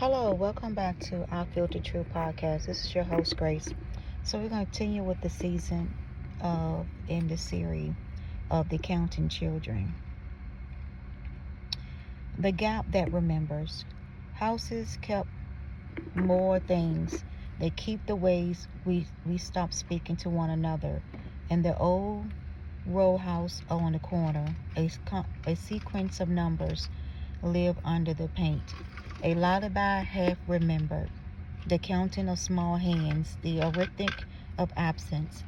Hello, welcome back to Our Filter True podcast. This is your host, Grace. So, we're going to continue with the season in the series of the Counting Children. The gap that remembers. Houses kept more things. They keep the ways we stop speaking to one another. And the old row house on the corner, a sequence of numbers live under the paint. A lullaby half remembered, the counting of small hands, the arithmetic of absence.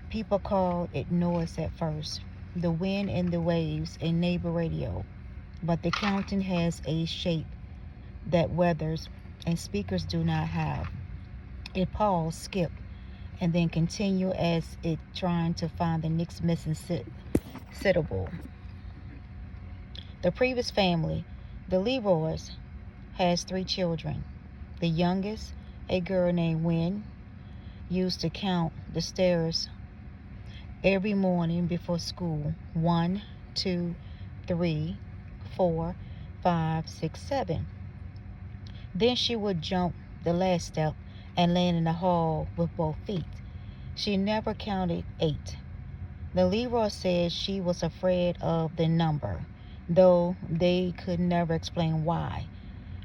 People called it noise at first, the wind and the waves, a neighbor radio. But the counting has a shape that weathers and speakers do not have. It pause, skip, and then continue as it trying to find the next missing syllable. The previous family, the Leroys, has 3 children. The youngest, a girl named Wynn, used to count the stairs every morning before school. 1, 2, 3, 4, 5, 6, 7. Then she would jump the last step and land in the hall with both feet. She never counted 8. The Leroy said she was afraid of the number, though they could never explain why.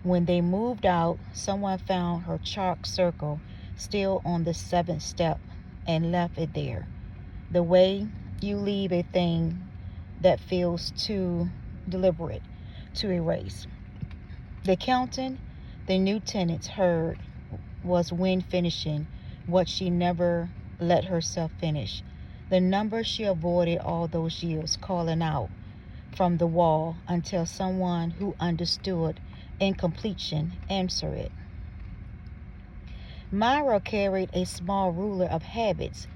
When they moved out, someone found her chalk circle still on the 7th step and left it there. The way you leave a thing that feels too deliberate to erase. The counting the new tenants heard was Wynn finishing what she never let herself finish. The number she avoided all those years, calling out from the wall until someone who understood incompletion answered it. Myra carried a small ruler of habits,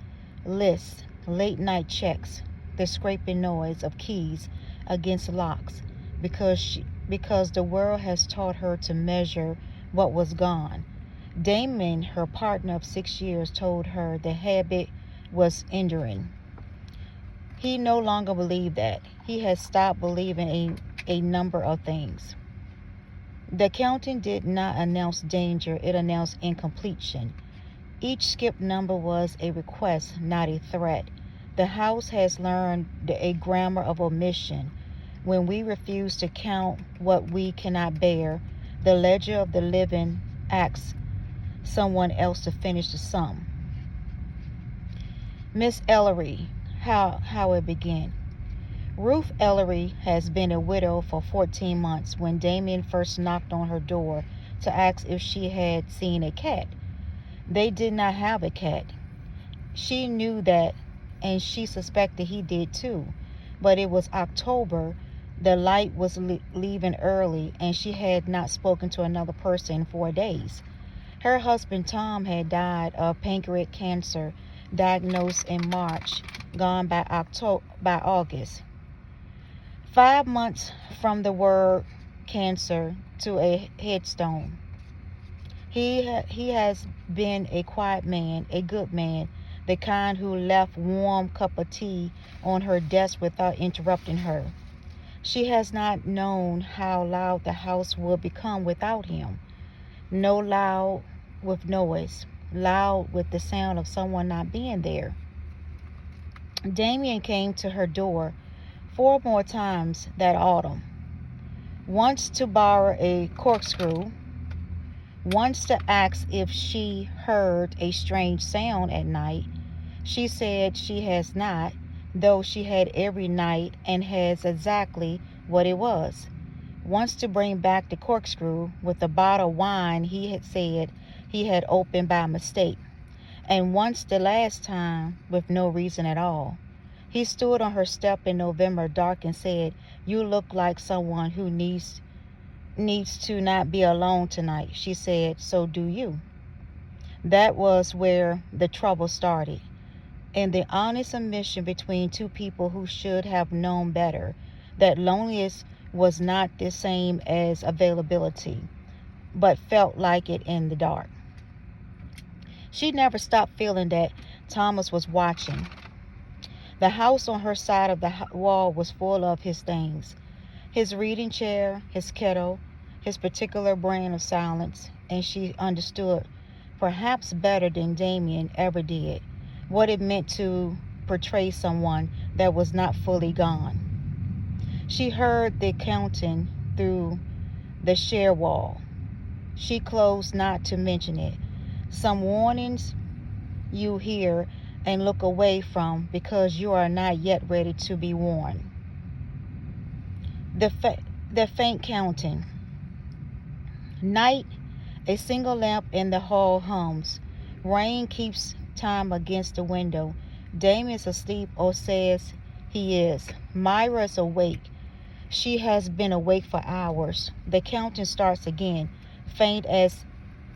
lists, late night checks, the scraping noise of keys against locks, because the world has taught her to measure what was gone. Damon, her partner of 6 years, told her the habit was enduring. He no longer believed that. He had stopped believing a number of things. The counting did not announce danger, it announced incompletion. Each skipped number was a request, not a threat. The house has learned a grammar of omission. When we refuse to count what we cannot bear, the ledger of the living asks someone else to finish the sum. Miss Ellery, how it began. Ruth Ellery has been a widow for 14 months when Damien first knocked on her door to ask if she had seen a cat. They did not have a cat. She knew that, and she suspected he did too. But it was October, the light was leaving early, and she had not spoken to another person in 4 days. Her husband Tom had died of pancreatic cancer, diagnosed in March, gone by August. 5 months from the word cancer to a headstone. He has been a quiet man, a good man, the kind who left warm cup of tea on her desk without interrupting her. She has not known how loud the house would become without him. No loud with noise, loud with the sound of someone not being there. Damien came to her door 4 more times that autumn. Once to borrow a corkscrew, once to ask if she heard a strange sound at night. She said she has not, though she had every night and has exactly what it was. Once to bring back the corkscrew with a bottle of wine he had said he had opened by mistake. And once the last time with no reason at all. He stood on her step in November dark and said, "You look like someone who needs to not be alone tonight." She said, "So do you." That was where the trouble started. In the honest admission between 2 people who should have known better, that loneliness was not the same as availability, but felt like it in the dark. She never stopped feeling that Thomas was watching. The house on her side of the wall was full of his things. His reading chair, his kettle, his particular brand of silence, and she understood, perhaps better than Damien ever did, what it meant to portray someone that was not fully gone. She heard the counting through the sheer wall. She closed not to mention it. Some warnings you hear and look away from because you are not yet ready to be warned. The faint counting. Night, a single lamp in the hall hums. Rain keeps time against the window. Damien is asleep or says he is. Myra is awake. She has been awake for hours. The counting starts again, faint as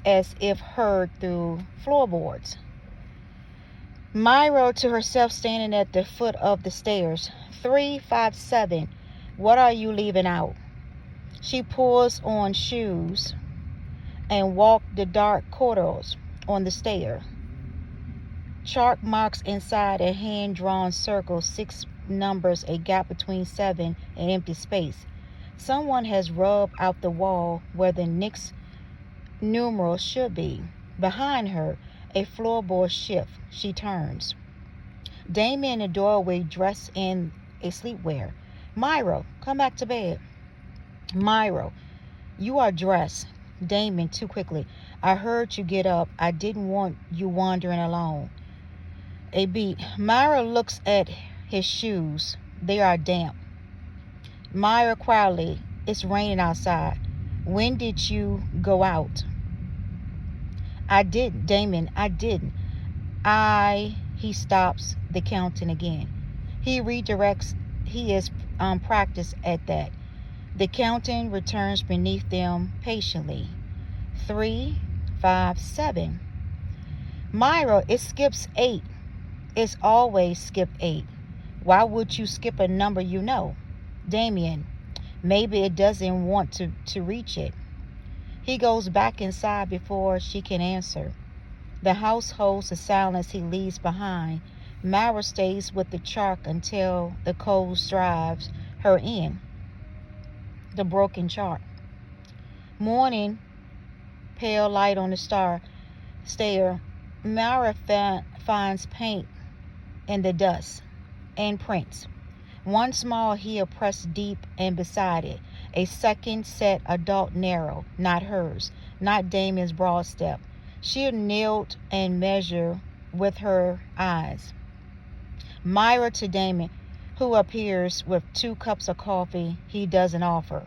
if heard through floorboards. Myra to herself standing at the foot of the stairs. 357. What are you leaving out? She pulls on shoes and walks the dark corridors on the stair. Chalk marks inside a hand-drawn circle, 6 numbers, a gap between 7, an empty space. Someone has rubbed out the wall where the next numeral should be. Behind her, a floorboard shift. She turns. Damien in the doorway, dressed in a sleepwear. Myra, come back to bed. Myra, you are dressed. Damien, too quickly. I heard you get up. I didn't want you wandering alone. A beat. Myra looks at his shoes. They are damp. Myra quietly. It's raining outside. When did you go out? I didn't, Damien. I didn't. He stops the counting again. He redirects. He is practiced at that. The counting returns beneath them patiently. 3, 5, 7. Myra, it skips 8. It's always skip 8. Why would you skip a number you know? Damien, maybe it doesn't want to reach it. He goes back inside before she can answer. The house holds the silence he leaves behind. Myra stays with the chalk until the cold drives her in. The broken chart. Morning, pale light on the stair. Myra finds paint in the dust and prints. One small heel pressed deep and beside it. A second set adult narrow, not hers, not Damien's broad step. She knelt and measured with her eyes. Myra to Damien, who appears with 2 cups of coffee he doesn't offer.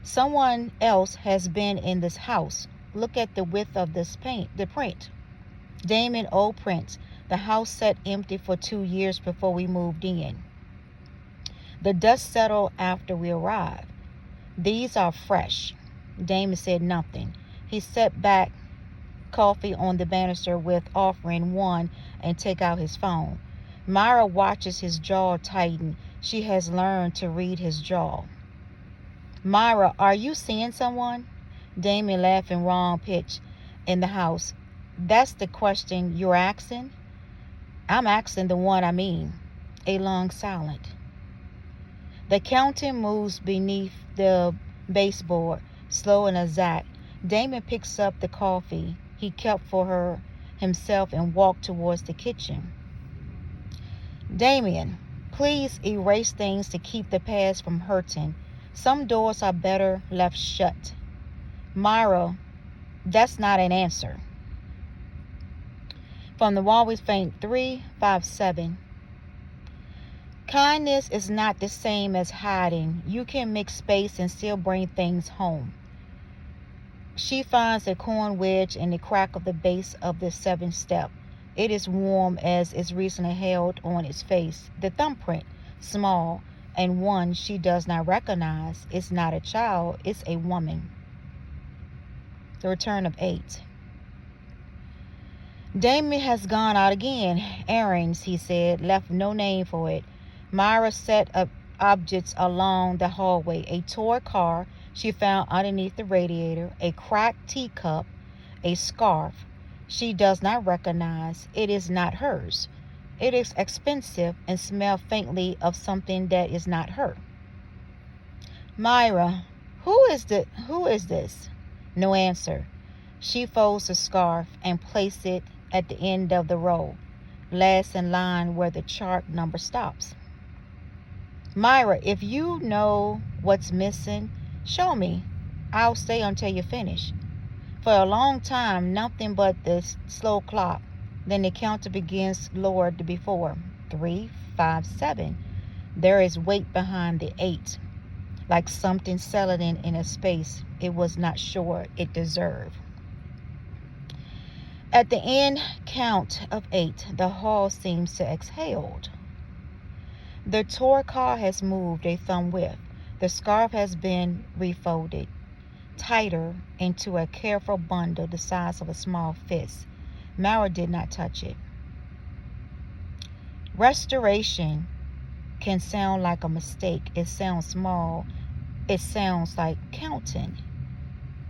Someone else has been in this house. Look at the width of the print. Damien, old prints. The house sat empty for 2 years before we moved in. The dust settled after we arrived. These are fresh. Damien said nothing. He set back coffee on the banister with offering one and take out his phone. Myra watches his jaw tighten. She has learned to read his jaw. Myra, are you seeing someone? Damien laughing wrong pitch in the house. That's the question you're asking? I'm asking the one I mean. A long silence. The counting moves beneath the baseboard, slow and exact. Damien picks up the coffee he kept for himself and walked towards the kitchen. Damien, please erase things to keep the past from hurting. Some doors are better left shut. Myra, that's not an answer. From the Always Faint 357. Kindness is not the same as hiding. You can make space and still bring things home. She finds a corn wedge in the crack of the base of the 7th step. It is warm as is recently held on its face. The thumbprint, small, and one she does not recognize. It's not a child, it's a woman. The return of 8. Damien has gone out again. Errands, he said, left no name for it. Myra set up objects along the hallway. A toy car she found underneath the radiator, a cracked teacup, a scarf she does not recognize. It is not hers. It is expensive and smells faintly of something that is not her. Myra, Who is this? No answer. She folds the scarf and places it at the end of the row, last in line where the chart number stops. Myra, if you know what's missing, show me. I'll stay until you finish. For a long time, nothing but the slow clock. Then the counter begins lower than before. 3, 5, 7. There is weight behind the 8, like something settling in a space it was not sure it deserved. At the end count of 8, the hall seems to exhale. The tour car has moved a thumb width. The scarf has been refolded tighter into a careful bundle the size of a small fist. Myra did not touch it. Restoration can sound like a mistake. It sounds small. It sounds like counting.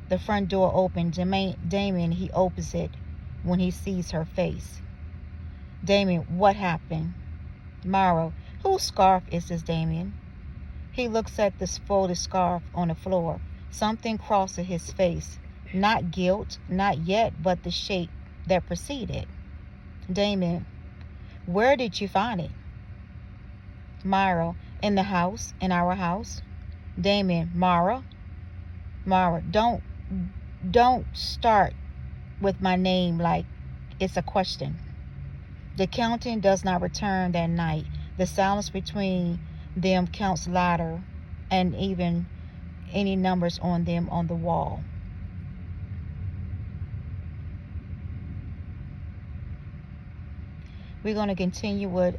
The front door opened. Damien, he opens it when he sees her face. Damien, what happened? Myra, whose scarf is this, Damien? He looks at this folded scarf on the floor. Something crosses his face. Not guilt, not yet, but the shape that preceded. Damien, where did you find it? Myra, in the house, in our house. Damien, Myra, don't start with my name like it's a question. The counting does not return that night. The silence between them counts louder, and even any numbers on them on the wall. We're going to continue with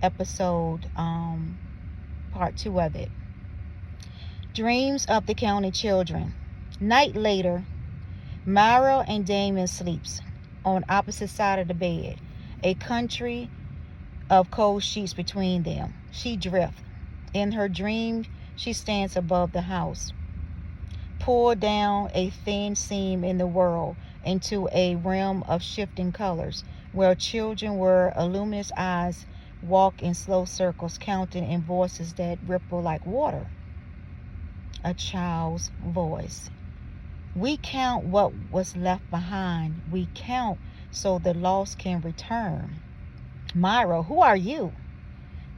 episode part 2 of it. Dreams of the County Children. Night later, Myra and Damien sleeps on opposite side of the bed, a country of cold sheets between them. She drifts. In her dream, she stands above the house, pulled down a thin seam in the world into a realm of shifting colors, where children with luminous eyes walk in slow circles, counting in voices that ripple like water. A child's voice. We count what was left behind. We count so the lost can return. Myra, who are you?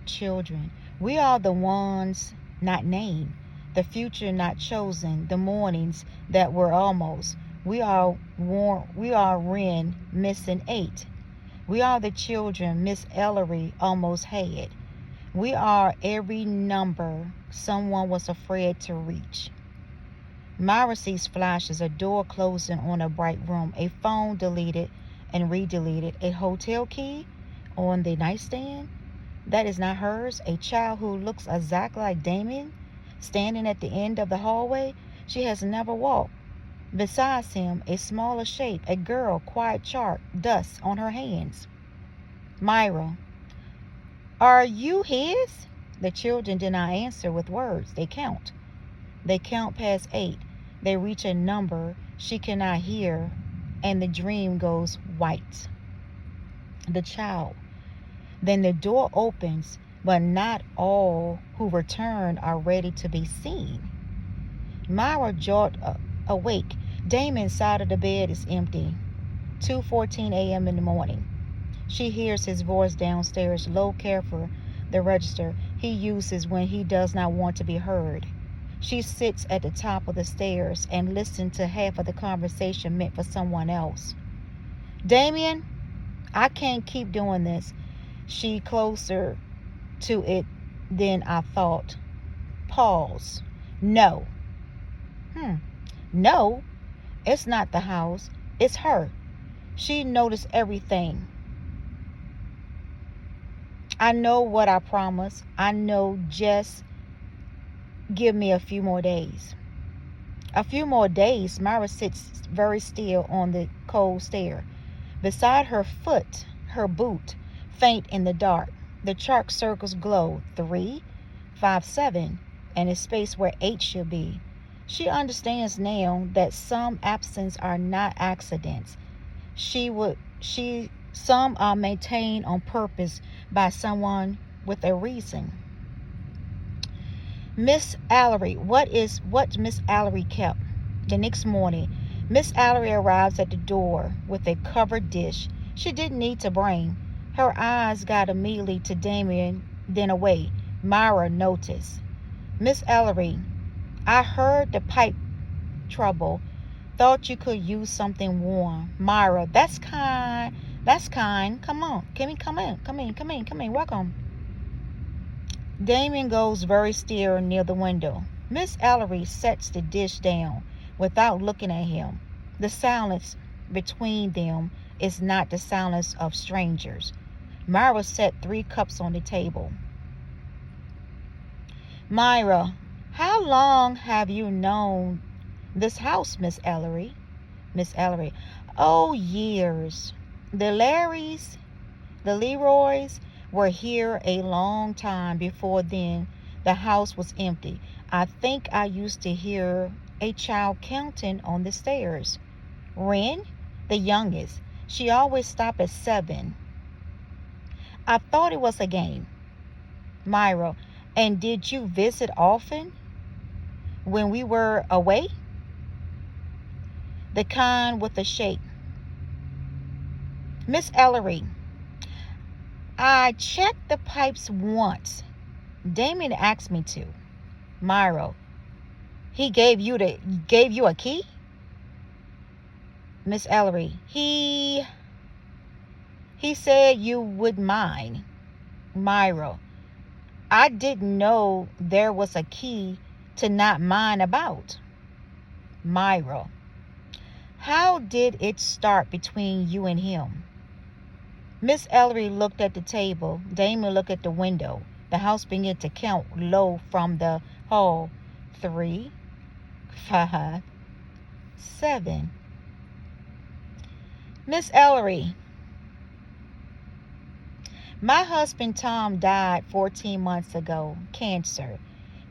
Children, we are the ones not named, the future not chosen, the mornings that were almost. We are Wren missing 8. We are the children Miss Ellery almost had. We are every number someone was afraid to reach. Myra sees flashes, a door closing on a bright room, a phone deleted and redeleted, a hotel key on the nightstand that is not hers, a child who looks exactly like Damien standing at the end of the hallway she has never walked. Besides him, a smaller shape, a girl, quiet chart, dust on her hands. Myra, are you his? The children did not answer with words. They count. They count past 8. They reach a number she cannot hear, and the dream goes white. The child. Then the door opens, but not all who return are ready to be seen. Myra jolt awake. Damien's side of the bed is empty. 2:14 a.m. in the morning. She hears his voice downstairs, low, careful, the register he uses when he does not want to be heard. She sits at the top of the stairs and listens to half of the conversation meant for someone else. Damien, I can't keep doing this. She closer to it than I thought. Pause. No. No, it's not the house. It's her. She noticed everything. I know what I promised. I know, just give me a few more days. A few more days. Myra sits very still on the cold stair. Beside her foot, her boot, faint in the dark. The chalk circles glow. 3, 5, 7, and a space where 8 should be. She understands now that some absences are not accidents. Some are maintained on purpose by someone with a reason. Miss Allery, what Miss Allery kept? The next morning, Miss Allery arrives at the door with a covered dish she didn't need to bring. Her eyes got immediately to Damien, then away. Myra noticed. Miss Allery, I heard the pipe trouble. Thought you could use something warm. Myra, that's kind. That's kind. Come on. Can we come in? Come in. Come in. Come in. Welcome. Damien goes very still near the window. Miss Allery sets the dish down without looking at him. The silence between them is not the silence of strangers. Myra set 3 cups on the table. Myra, how long have you known this house, Miss Ellery? Miss Ellery, oh, years. The Leroys were here a long time. Before then, the house was empty. I think I used to hear a child counting on the stairs. Wren, the youngest, she always stopped at 7. I thought it was a game. Myra, and did you visit often when we were away? The kind with a shake. Miss Ellery, I checked the pipes once. Damien asked me to. Myra, he gave you a key? Miss Ellery, he said you would mind. Myra, I didn't know there was a key to not mind about. Myra, how did it start between you and him? Miss Ellery looked at the table. Damien looked at the window. The house began to count low from the hall. 3, 5, 7. Miss Ellery, my husband Tom died 14 months ago, cancer.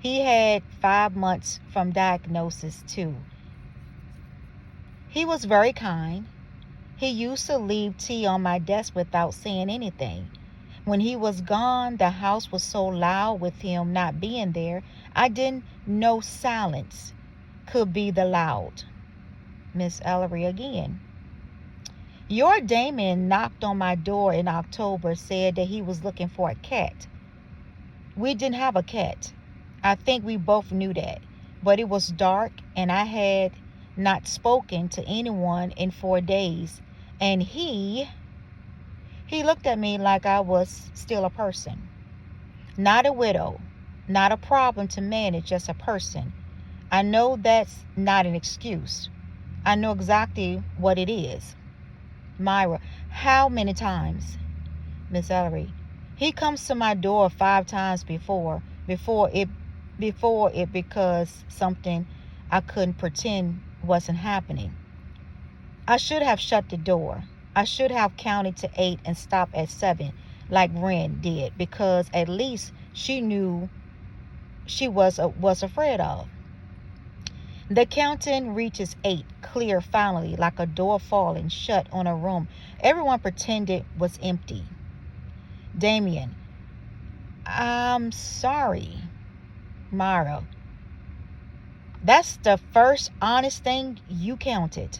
He had 5 months from diagnosis too. He was very kind. He used to leave tea on my desk without saying anything. When he was gone, the house was so loud with him not being there, I didn't know silence could be the loud. Miss Ellery again. Your Damien knocked on my door in October, said that he was looking for a cat. We didn't have a cat. I think we both knew that. But it was dark and I had not spoken to anyone in 4 days. And he looked at me like I was still a person. Not a widow, not a problem to manage, just a person. I know that's not an excuse. I know exactly what it is. Myra, how many times? Miss Ellery, he comes to my door 5 times before it because something I couldn't pretend wasn't happening. I should have shut the door. I should have counted to 8 and stopped at 7 like Wren did, because at least she knew she was afraid of. The counting reaches 8, clear finally, like a door falling shut on a room everyone pretended was empty. Damien, I'm sorry. Myra, that's the first honest thing you counted.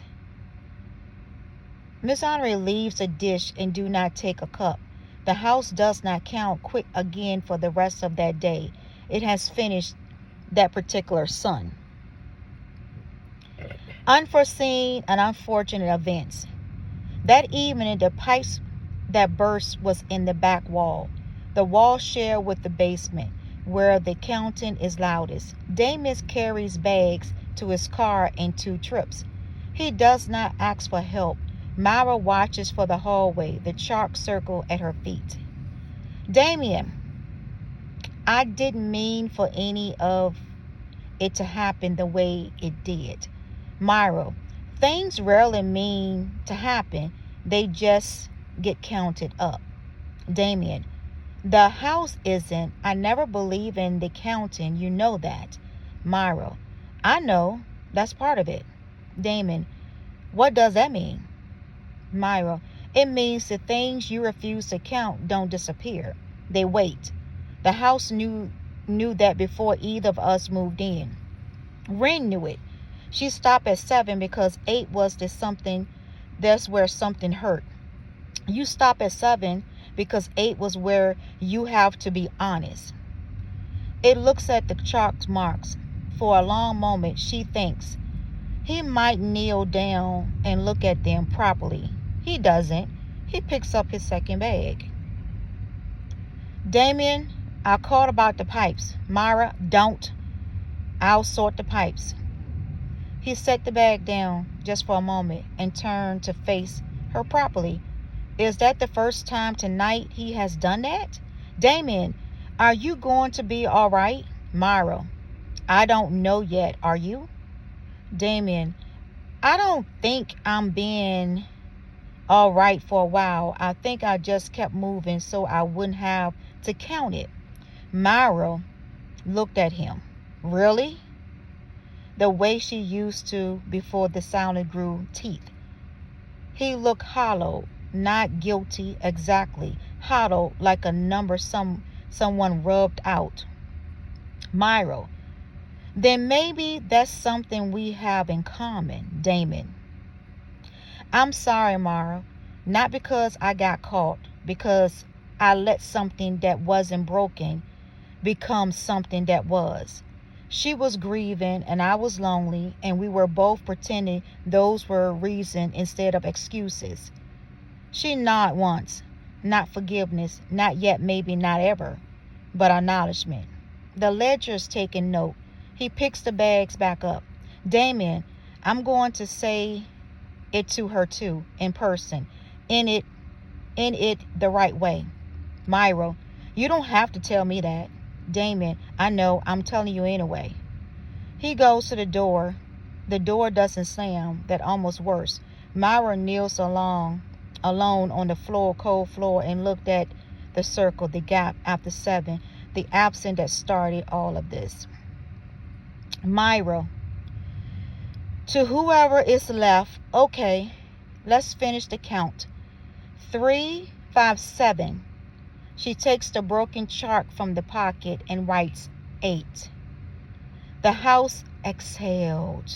Miss Honoré leaves a dish and do not take a cup. The house does not count quick again for the rest of that day. It has finished that particular sun. Unforeseen and unfortunate events. That evening, the pipes that burst was in the back wall. The wall shared with the basement, where the counting is loudest. Damien carries bags to his car in 2 trips. He does not ask for help. Myra watches for the hallway, the chalk circle at her feet. Damien, I didn't mean for any of it to happen the way it did. Myra, things rarely mean to happen. They just get counted up. Damien, the house isn't. I never believe in the counting. You know that. Myra, I know. That's part of it. Damien, what does that mean? Myra, it means the things you refuse to count don't disappear. They wait. The house knew knew that before either of us moved in. Ren knew it. She stopped at 7 because 8 was the something, that's where something hurt. You stop at 7 because 8 was where you have to be honest. It looks at the chalk marks. For a long moment, she thinks he might kneel down and look at them properly. He doesn't. He picks up his second bag. Damien, I called about the pipes. Myra, don't. I'll sort the pipes. He set the bag down just for a moment and turned to face her properly. Is that the first time tonight he has done that? Damien, are you going to be all right? Myra, I don't know yet. Are you? Damien, I don't think I'm being all right for a while. I think I just kept moving so I wouldn't have to count it. Myra looked at him. Really? The way she used to before the sound grew teeth. He looked hollow, not guilty exactly, hollow like a number someone rubbed out. Myra, then maybe that's something we have in common, Damon. I'm sorry, Myra, not because I got caught, because I let something that wasn't broken become something that was. She was grieving and I was lonely, and we were both pretending those were reason instead of excuses. She nodded once. Not forgiveness, not yet, maybe not ever, but acknowledgement. The ledger's taking note. He picks the bags back up. Damien, I'm going to say it to her too, in person, in it the right way. Myra, you don't have to tell me that. Damien, I know, I'm telling you anyway. He goes to the door. The door doesn't slam. That almost worse. Myra kneels alone on the cold floor, and looked at the circle, the gap after 7, the absence that started all of this. Myra, to whoever is left, okay, let's finish the count. 3, 5, 7. She takes the broken chart from the pocket and writes 8. The house exhaled.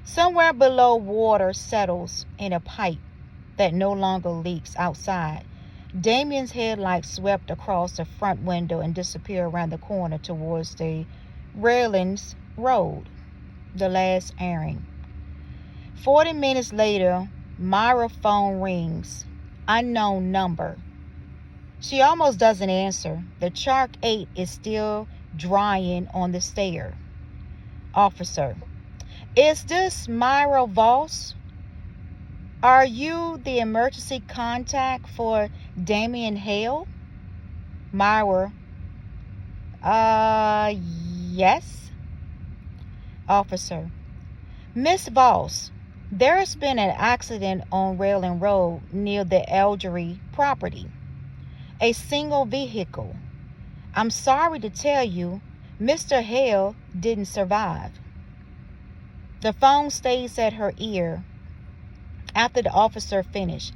Somewhere below, water settles in a pipe that no longer leaks outside. Damien's headlight swept across the front window and disappeared around the corner towards the Railings Road. The last airing. 40 minutes later, Myra's phone rings. Unknown number. She almost doesn't answer. The Chalk 8 is still drying on the stair. Officer, is this Myra Voss? Are you the emergency contact for Damien Hale? Myra, yes. Officer, Miss Voss, there's been an accident on Railing Road near the Algery property. A single vehicle. I'm sorry to tell you, Mr. Hale didn't survive. The phone stays at her ear after the officer finished.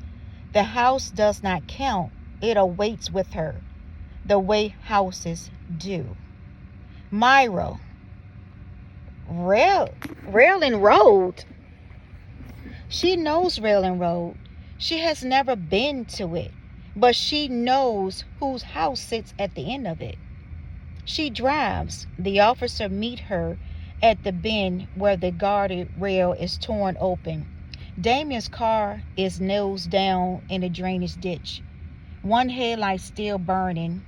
The house does not count. It awaits with her, the way houses do. Myra, Railing Road? She knows Railing Road. She has never been to it, but she knows whose house sits at the end of it. She drives. The officer meet her at the bend where the guarded rail is torn open. Damien's car is nose down in a drainage ditch. One headlight still burning,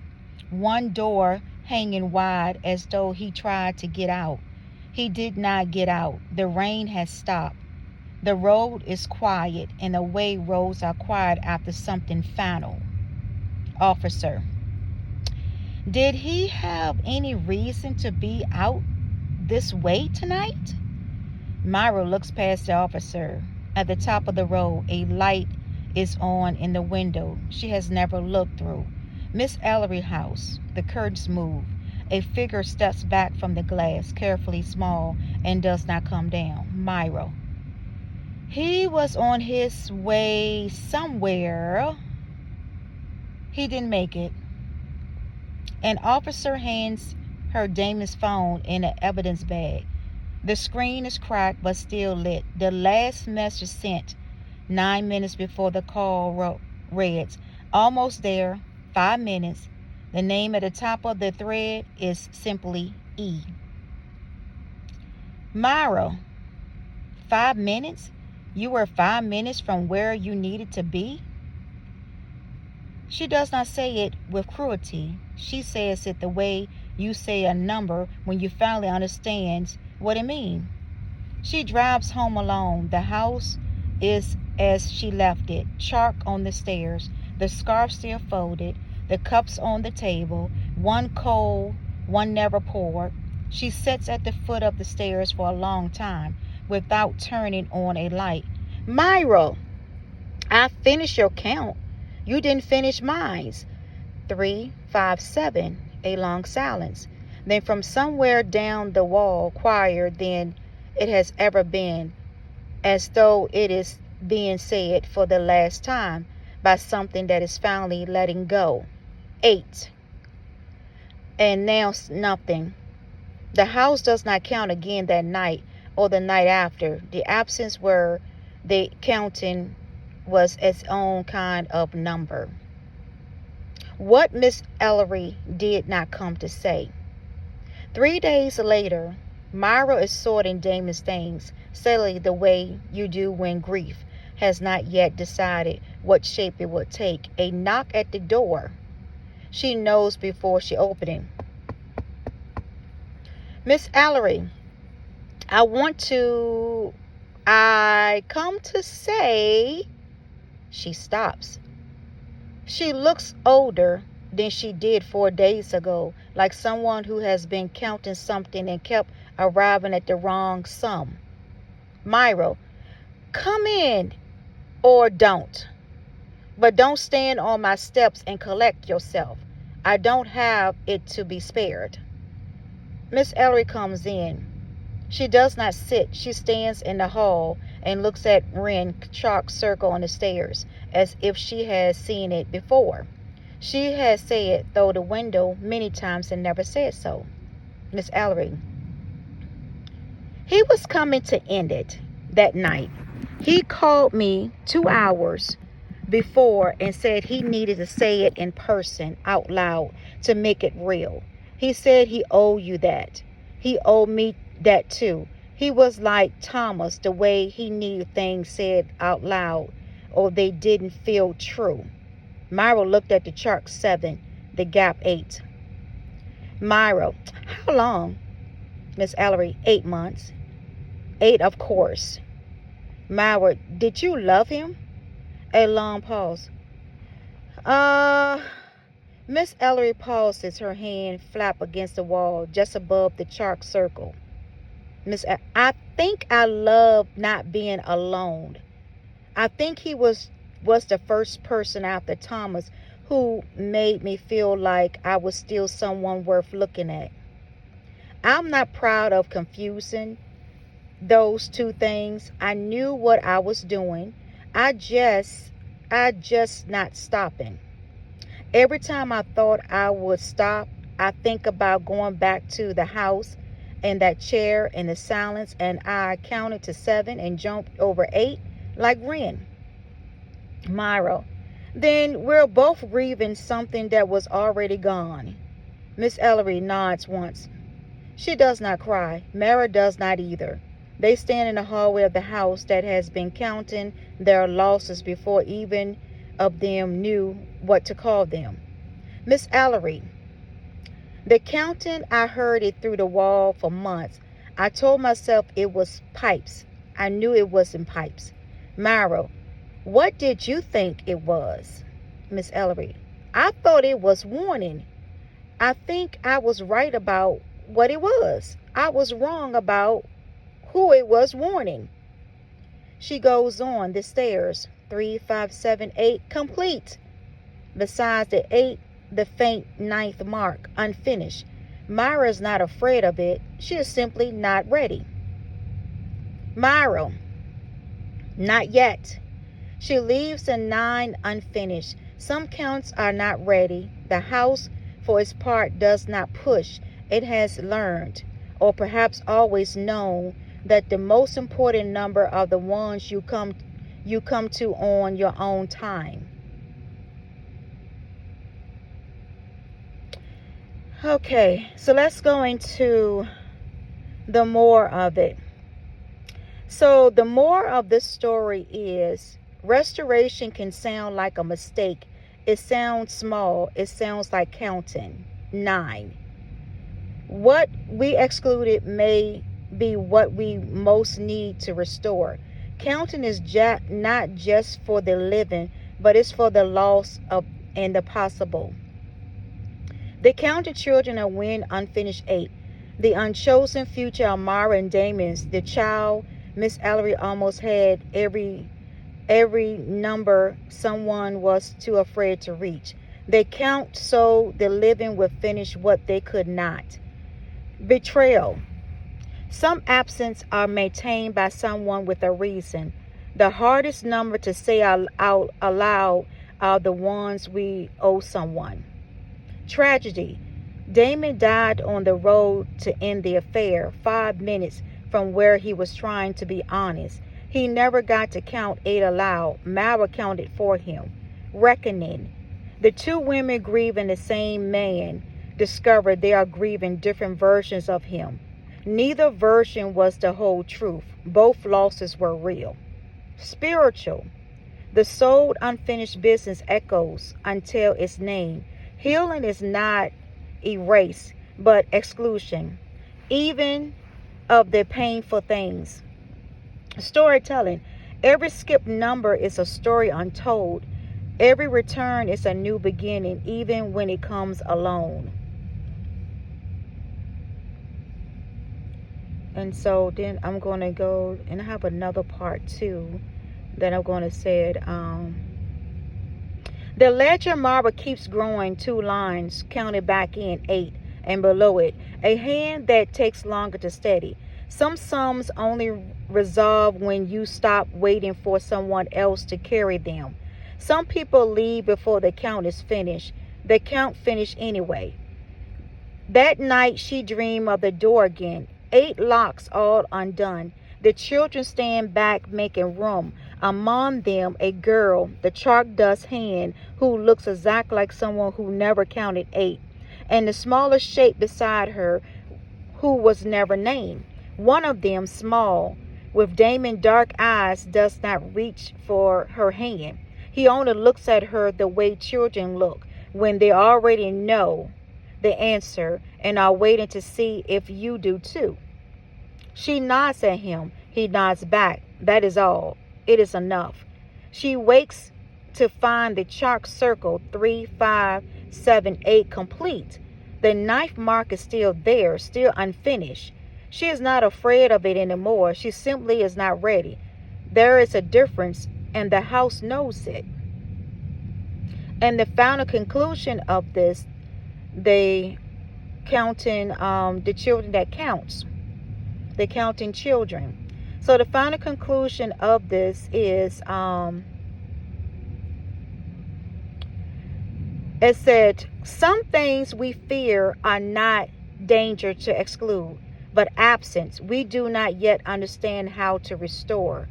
one door hanging wide as though he tried to get out. He did not get out. The rain has stopped. The road is quiet, and the way roads are quiet after something final. Officer, did he have any reason to be out this way tonight? Myra looks past the officer. At the top of the road, a light is on in the window she has never looked through. Miss Ellery house. The curtains move. A figure steps back from the glass, carefully small, and does not come down. Myra. He was on his way somewhere. He didn't make it. An officer hands her Damon's phone in an evidence bag. The screen is cracked but still lit. The last message sent 9 minutes before the call reads, "Almost there, 5 minutes." The name at the top of the thread is simply E. Myra, 5 minutes? You were 5 minutes from where you needed to be? She does not say it with cruelty. She says it the way you say a number when you finally understand what it means. She drives home alone. The house is as she left it, chalk on the stairs, the scarf still folded, the cups on the table, one cold, one never poured. She sits at the foot of the stairs for a long time without turning on a light. Myra, I finished your count. You didn't finish mine. 3, 5, 7. A long silence. Then from somewhere down the wall, quieter than it has ever been, as though it is being said for the last time by something that is finally letting go. 8. And now nothing. The house does not count again that night or the night after. The absence where the counting was its own kind of number. What Miss Ellery did not come to say. 3 days later, Myra is sorting Damon's things, silly the way you do when grief has not yet decided what shape it will take. A knock at the door. She knows before she opens it. Miss Ellery, I come to say. She stops. She looks older than she did 4 days ago, like someone who has been counting something and kept arriving at the wrong sum. Myra, come in or don't. But don't stand on my steps and collect yourself. I don't have it to be spared. Miss Ellery comes in. She does not sit. She stands in the hall and looks at Wren chalk circle on the stairs as if she has seen it before. She has said through the window many times and never said so. Miss Ellery. He was coming to end it that night. He called me 2 hours before and said he needed to say it in person out loud to make it real. He said he owed you that. He owed me that too. He was like Thomas, the way he needed things said out loud or they didn't feel true. Myra looked at the chart 7, the gap 8. Myra, how long? Miss Ellery, 8 months. 8, of course. Myra, did you love him? A long pause. Miss Ellery pauses, her hand flap against the wall just above the chalk circle. I think I love not being alone. I think he was the first person after Thomas who made me feel like I was still someone worth looking at. I'm not proud of confusing those two things. I knew what I was doing. I just not stopping. Every time I thought I would stop, I think about going back to the house and that chair and the silence, and I counted to 7 and jumped over 8 like Wren. Myra, then we're both grieving something that was already gone. Miss Ellery nods once. She does not cry. Myra does not either. They stand in the hallway of the house that has been counting their losses before even of them knew what to call them. Miss Ellery, the counting, I heard it through the wall for months. I told myself it was pipes. I knew it wasn't pipes. Myra, what did you think it was? Miss Ellery, I thought it was warning. I think I was right about what it was. I was wrong about who it was warning. She goes on the stairs. 3, 5, 7, 8, complete. Besides the 8, the faint 9th mark, unfinished. Myra is not afraid of it. She is simply not ready. Myra, not yet. She leaves the 9 unfinished. Some counts are not ready. The house, for its part, does not push. It has learned, or perhaps always known, that the most important number are the ones you come to on your own time. Okay, so let's go into the more of it. So the more of this story is restoration can sound like a mistake. It sounds small. It sounds like counting 9. What we excluded may be what we most need to restore. Counting is not just for the living, but it's for the lost of and the possible. The counted children are Wynn, unfinished 8. The unchosen future are Mara and Damon's. The child, Miss Ellery, almost had every number someone was too afraid to reach. They count so the living would finish what they could not. Betrayal. Some absence are maintained by someone with a reason. The hardest number to say out aloud are the ones we owe someone. Tragedy. Damon died on the road to end the affair, 5 minutes from where he was trying to be honest. He never got to count 8 aloud. Mara counted for him. Reckoning. The 2 women grieving the same man discovered they are grieving different versions of him. Neither version was the whole truth. Both losses were real. Spiritual. The soul unfinished business echoes until its name. Healing is not erase, but exclusion, even of the painful things. Storytelling. Every skipped number is a story untold. Every return is a new beginning, even when it comes alone. And so then I'm going to go and I have another part too that I'm going to say it. The ledger marble keeps growing 2 lines, counted back in 8, and below it, a hand that takes longer to steady. Some sums only resolve when you stop waiting for someone else to carry them. Some people leave before the count is finished. The count finished anyway. That night she dreamed of the door again. 8 locks all undone. The children stand back making room. Among them, a girl, the chalk dust hand, who looks exactly like someone who never counted 8. And the smaller shape beside her, who was never named. One of them, small, with Damon dark eyes, does not reach for her hand. He only looks at her the way children look when they already know the answer and are waiting to see if you do too. She nods at him. He nods back. That is all. It is enough. She wakes to find the chalk circle 3, 5, 7, 8 complete. The 9th mark is still there, still unfinished. She is not afraid of it anymore. She simply is not ready. There is a difference, and the house knows it. And the final conclusion of this, the counting the children that counts. The counting children. So the final conclusion of this is it said, some things we fear are not danger to exclude, but absence we do not yet understand how to restore.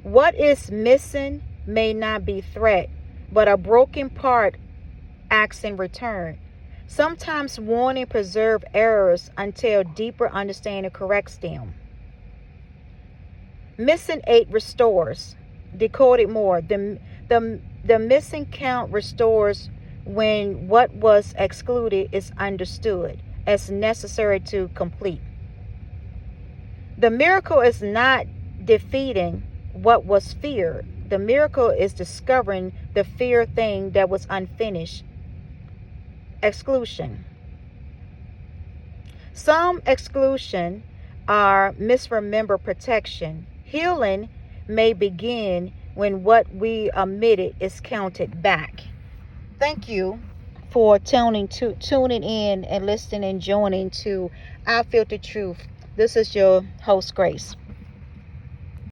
What is missing may not be threat, but a broken part acts in return. Sometimes warning preserves errors until deeper understanding corrects them. Missing 8 restores. Decoded more. The missing count restores when what was excluded is understood as necessary to complete. The miracle is not defeating what was feared. The miracle is discovering the feared thing that was unfinished. Exclusion. Some exclusion are misremembered protection. Healing may begin when what we omitted is counted back. Thank you for tuning in and listening and joining to I Filter Truth. This is your host, Grace.